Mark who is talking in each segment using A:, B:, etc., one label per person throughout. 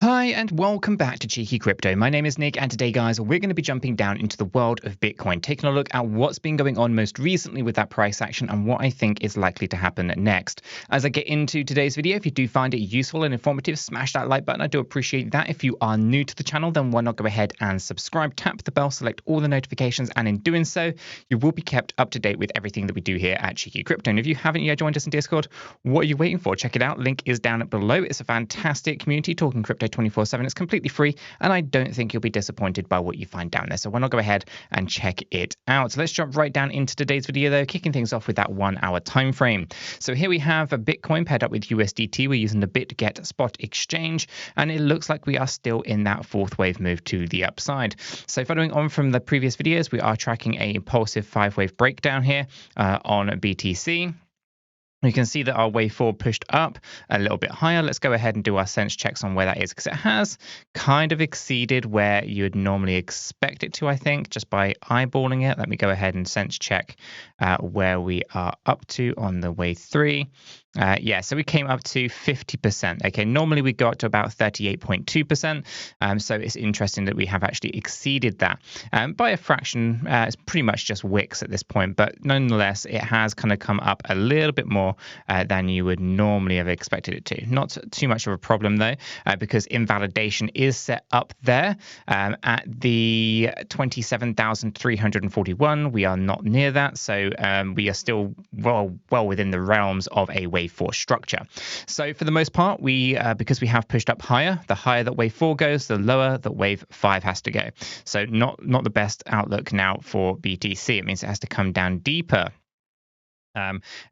A: Hi and welcome back to Cheeky Crypto. My name is Nick and today, guys, we're going to be jumping down into the world of Bitcoin, taking a look at what's been going on most recently with that price action and what I think is likely to happen next. As I get into today's video, if you do find it useful and informative, smash that like button. I do appreciate that. If you are new to the channel, then why not go ahead and subscribe, tap the bell, select all the notifications, and in doing so, you will be kept up to date with everything that we do here at Cheeky Crypto. And if you haven't yet joined us in Discord, what are you waiting for? Check it out. Link is down below. It's a fantastic community talking crypto 24/7. It's completely free, and I don't think you'll be disappointed by what you find down there. So why not go ahead and check it out? So let's jump right down into today's video, though, kicking things off with that 1 hour time frame. So here we have a Bitcoin paired up with USDT. We're using the BTC spot exchange, and it looks like we are still in that fourth wave move to the upside. So following on from the previous videos, we are tracking a impulsive 5-wave breakdown here on BTC. You can see that our wave 4 pushed up a little bit higher. Let's go ahead and do our sense checks on where that is, because it has kind of exceeded where you would normally expect it to, I think, just by eyeballing it. Let me go ahead and sense check where we are up to on the wave 3. Yeah, so we came up to 50%. Okay, normally we got to about 38.2%. So it's interesting that we have actually exceeded that by a fraction. It's pretty much just wicks at this point, but nonetheless, it has kind of come up a little bit more than you would normally have expected it to. Not too much of a problem though, because invalidation is set up there at the 27,341. We are not near that, so we are still well within the realms of a wave 4 structure. So for the most part, we because we have pushed up higher, the higher that wave 4 goes, the lower that wave 5 has to go. So not the best outlook now for BTC. It means it has to come down deeper.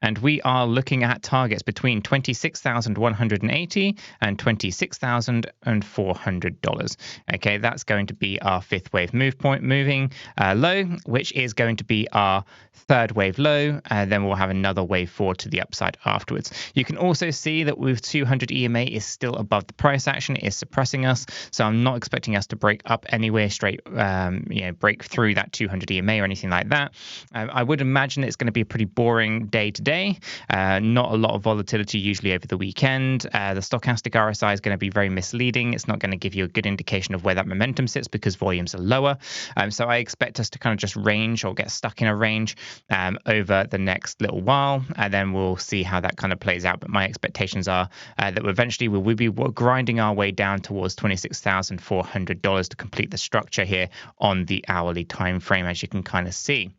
A: And we are looking at targets between $26,180 and $26,400. Okay, that's going to be our fifth wave moving low, which is going to be our third wave low. Then we'll have another wave 4 to the upside afterwards. You can also see that with 200 EMA is still above the price action. It is suppressing us. So I'm not expecting us to break up anywhere straight, break through that 200 EMA or anything like that. I would imagine it's going to be a pretty boring day to day. Not a lot of volatility usually over the weekend. The stochastic RSI is going to be very misleading. It's not going to give you a good indication of where that momentum sits because volumes are lower. So I expect us to kind of just range or get stuck in a range over the next little while, and then we'll see how that kind of plays out. But my expectations are that eventually we will be grinding our way down towards $26,400 to complete the structure here on the hourly time frame, as you can kind of see.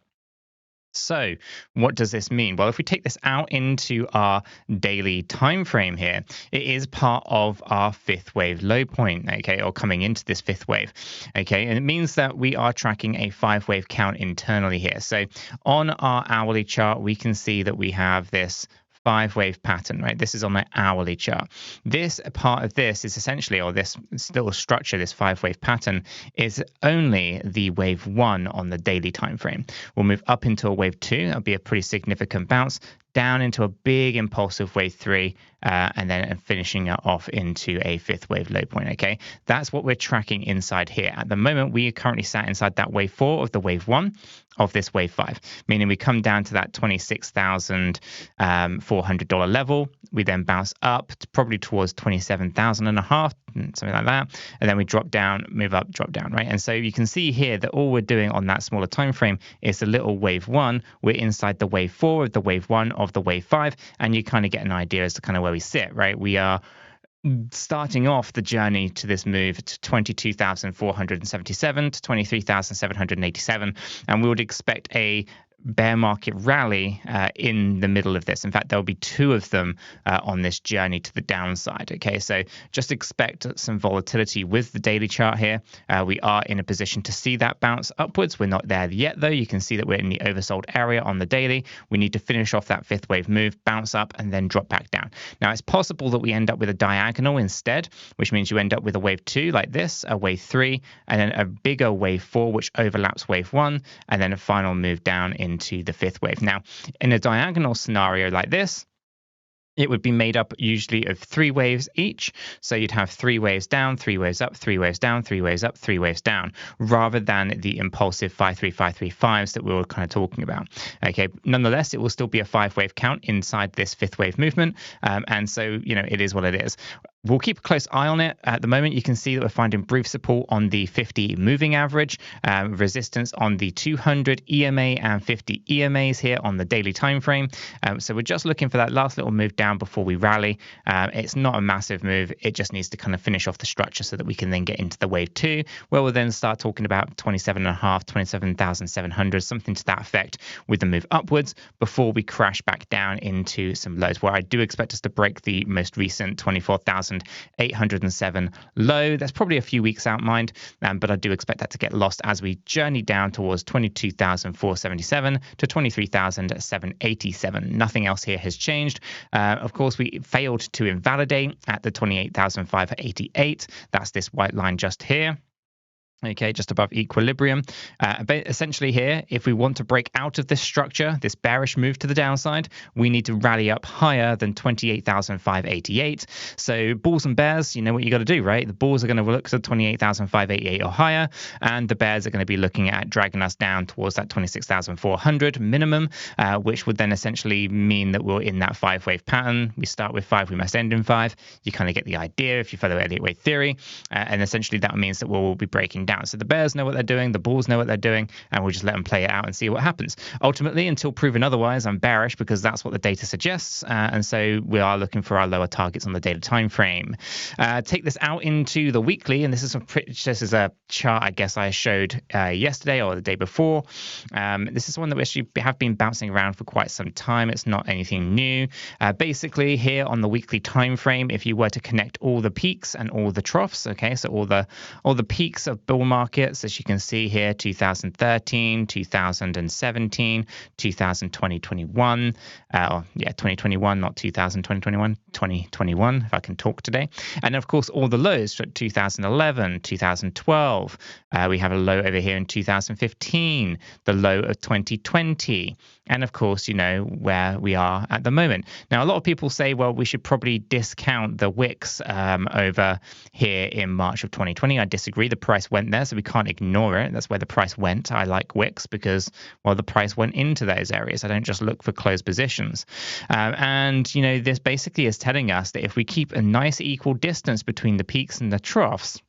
A: So what does this mean? Well, if we take this out into our daily time frame here, it is part of our fifth wave low point, okay, or coming into this fifth wave, okay, and it means that we are tracking a 5-wave count internally here. So on our hourly chart, we can see that we have this 5-wave pattern, right? This is on the hourly chart. This part of this is essentially, or this little structure, this 5-wave pattern is only the wave 1 on the daily time frame. We'll move up into a wave 2. That'll be a pretty significant bounce down into a big impulsive wave 3, and then finishing it off into a fifth wave low point. Okay, that's what we're tracking inside here. At the moment, we are currently sat inside that wave 4 of the wave 1 of this wave 5, meaning we come down to that $26,400 level. We then bounce up to probably towards 27,500, something like that, and then we drop down, move up, drop down, right? And so you can see here that all we're doing on that smaller time frame is the little wave 1. We're inside the wave 4 of the wave 1 of the wave 5, and you kind of get an idea as to kind of where we sit, right? We are starting off the journey to this move to 22,477 to 23,787, and we would expect a bear market rally in the middle of this. In fact, there'll be 2 of them on this journey to the downside. Okay, so just expect some volatility with the daily chart here. We are in a position to see that bounce upwards. We're not there yet, though. You can see that we're in the oversold area on the daily. We need to finish off that fifth wave move, bounce up, and then drop back down. Now, it's possible that we end up with a diagonal instead, which means you end up with a wave 2 like this, a wave 3, and then a bigger wave 4, which overlaps wave 1, and then a final move down into the fifth wave. Now, in a diagonal scenario like this, it would be made up usually of 3 waves each. So you'd have 3 waves down, 3 waves up, 3 waves down, 3 waves up, 3 waves down, rather than the impulsive 5-3-5-3-5s that we were kind of talking about. Okay, nonetheless, it will still be a 5-wave count inside this fifth wave movement. And so, it is what it is. We'll keep a close eye on it. At the moment, you can see that we're finding brief support on the 50 moving average, resistance on the 200 EMA and 50 EMAs here on the daily time frame. So we're just looking for that last little move down before we rally. It's not a massive move. It just needs to kind of finish off the structure so that we can then get into the wave 2, where we'll then start talking about 27.5, 27,700, something to that effect with the move upwards before we crash back down into some lows, where I do expect us to break the most recent 24,807 low. That's probably a few weeks out, mind, but I do expect that to get lost as we journey down towards 22,477 to 23,787. Nothing else here has changed. Of course, we failed to invalidate at the 28,588. That's this white line just here. Okay, just above equilibrium. But essentially here, if we want to break out of this structure, this bearish move to the downside, we need to rally up higher than 28,588. So bulls and bears, you know what you got to do, right? The bulls are going to look to 28,588 or higher, and the bears are going to be looking at dragging us down towards that 26,400 minimum, which would then essentially mean that we're in that 5-wave pattern. We start with 5, we must end in 5. You kind of get the idea if you follow Elliott wave theory, and essentially that means that we'll be breaking down. So the bears know what they're doing, the bulls know what they're doing, and we'll just let them play it out and see what happens. Ultimately, until proven otherwise, I'm bearish because that's what the data suggests, and so we are looking for our lower targets on the daily time frame. Take this out into the weekly, and this is a chart I guess I showed yesterday or the day before. This is one that we actually have been bouncing around for quite some time. It's not anything new. Basically, here on the weekly time frame, if you were to connect all the peaks and all the troughs, okay, so all the peaks of bull markets, as you can see here, 2013, 2017, 2021, 2021, not 2021, 2021, if I can talk today. And of course, all the lows for 2011, 2012. We have a low over here in 2015, the low of 2020. And of course, you know, where we are at the moment. Now, a lot of people say, well, we should probably discount the wicks over here in March of 2020. I disagree. The price went there, so we can't ignore it. That's where the price went. I like wicks because, well, the price went into those areas. I don't just look for closed positions. And, you know, this basically is telling us that if we keep a nice equal distance between the peaks and the troughs,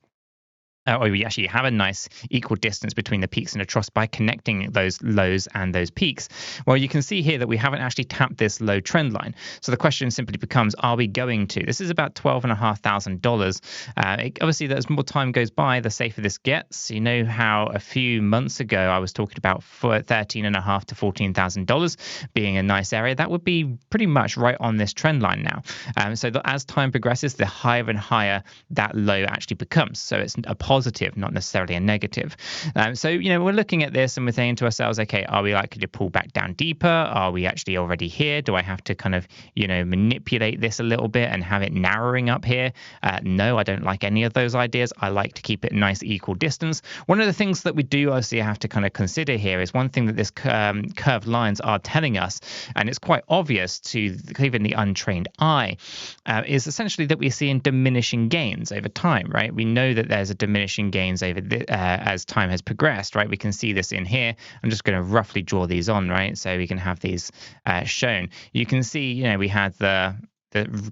A: or we actually have a nice equal distance between the peaks and the troughs by connecting those lows and those peaks, well, you can see here that we haven't actually tapped this low trend line. So the question simply becomes, are we going to? This is about $12,500. Obviously, as more time goes by, the safer this gets. You know how a few months ago I was talking about $13,500 to $14,000 being a nice area. That would be pretty much right on this trend line now. So that as time progresses, the higher and higher that low actually becomes. So it's a positive, not necessarily a negative. So, you know, we're looking at this and we're saying to ourselves, okay, are we likely to pull back down deeper? Are we actually already here? Do I have to kind of, you know, manipulate this a little bit and have it narrowing up here? No, I don't like any of those ideas. I like to keep it nice equal distance. One of the things that we do obviously have to kind of consider here is one thing that this curved lines are telling us, and it's quite obvious to even the untrained eye, is essentially that we're seeing diminishing gains over time, right? We know that there's a diminishing gains over as time has progressed, right? We can see this in here. I'm just going to roughly draw these on, right? So we can have these shown. You can see, you know, we had the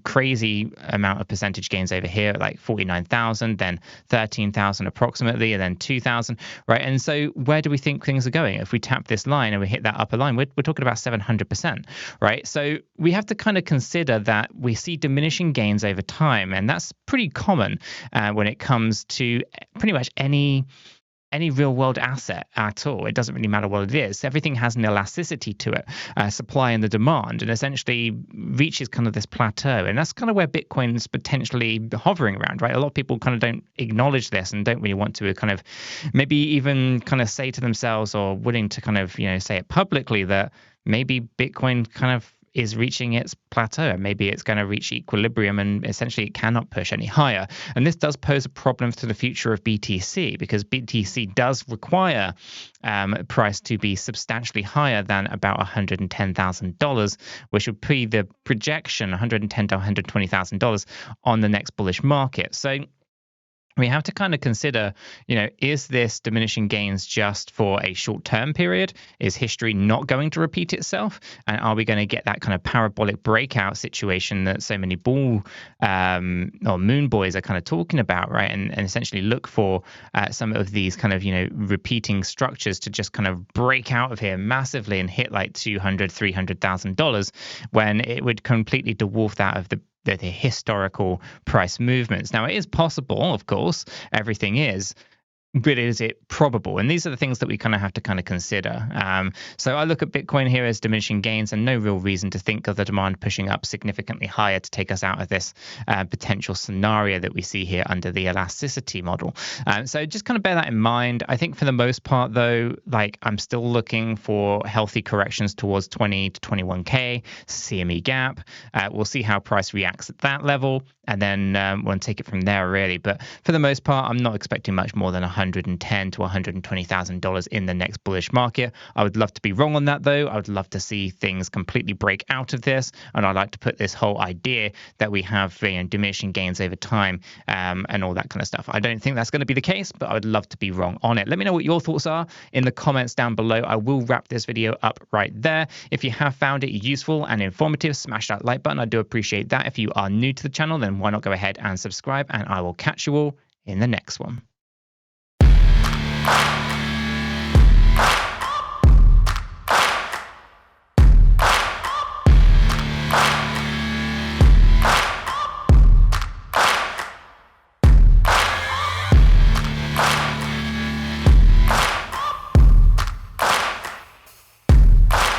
A: crazy amount of percentage gains over here, like 49,000, then 13,000 approximately, and then 2,000, right? And so where do we think things are going? If we tap this line and we hit that upper line, we're talking about 700%, right? So we have to kind of consider that we see diminishing gains over time, and that's pretty common when it comes to pretty much any real world asset at all. It doesn't really matter what it is. Everything has an elasticity to it, supply and the demand, and essentially reaches kind of this plateau. And that's kind of where Bitcoin's potentially hovering around, right? A lot of people kind of don't acknowledge this and don't really want to kind of maybe even kind of say to themselves or willing to kind of, you know, say it publicly that maybe Bitcoin kind of is reaching its plateau, and maybe it's going to reach equilibrium and essentially it cannot push any higher. And this does pose a problem to the future of BTC, because BTC does require price to be substantially higher than about $110,000, which would be the projection, $110,000 to $120,000 on the next bullish market. So we have to kind of consider, is this diminishing gains just for a short-term period? Is history not going to repeat itself? And are we going to get that kind of parabolic breakout situation that so many bull or moon boys are kind of talking about, right? And essentially look for some of these kind of, repeating structures to just kind of break out of here massively and hit like $200,000-$300,000 when it would completely dwarf that of the historical price movements. Now, it is possible, of course, everything is, but is it probable? And these are the things that we kind of have to kind of consider. So I look at Bitcoin here as diminishing gains and no real reason to think of the demand pushing up significantly higher to take us out of this potential scenario that we see here under the elasticity model. So just kind of bear that in mind. I think for the most part, though, like I'm still looking for healthy corrections towards 20 to 21K, CME gap. We'll see how price reacts at that level, and then we'll take it from there, really. But for the most part, I'm not expecting much more than $110,000 to $120,000 in the next bullish market. I would love to be wrong on that, though. I would love to see things completely break out of this, and I'd like to put this whole idea that we have diminishing gains over time and all that kind of stuff. I don't think that's going to be the case, but I would love to be wrong on it. Let me know what your thoughts are in the comments down below. I will wrap this video up right there. If you have found it useful and informative, smash that like button. I do appreciate that. If you are new to the channel, then why not go ahead and subscribe, and I will catch you all in the next one.